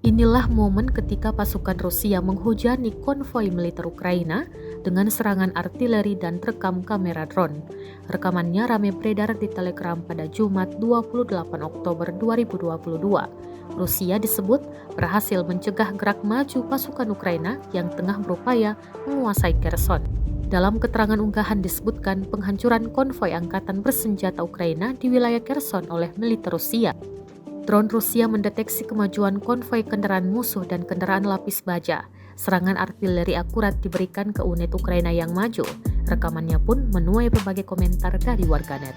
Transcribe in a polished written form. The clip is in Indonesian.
Inilah momen ketika pasukan Rusia menghujani konvoi militer Ukraina dengan serangan artileri dan rekam kamera drone. Rekamannya ramai beredar di Telegram pada Jumat 28 Oktober 2022. Rusia disebut berhasil mencegah gerak maju pasukan Ukraina yang tengah berupaya menguasai Kherson. Dalam keterangan unggahan disebutkan penghancuran konvoi angkatan bersenjata Ukraina di wilayah Kherson oleh militer Rusia. Drone Rusia mendeteksi kemajuan konvoi kendaraan musuh dan kendaraan lapis baja. Serangan artileri akurat diberikan ke unit Ukraina yang maju. Rekamannya pun menuai berbagai komentar dari warganet.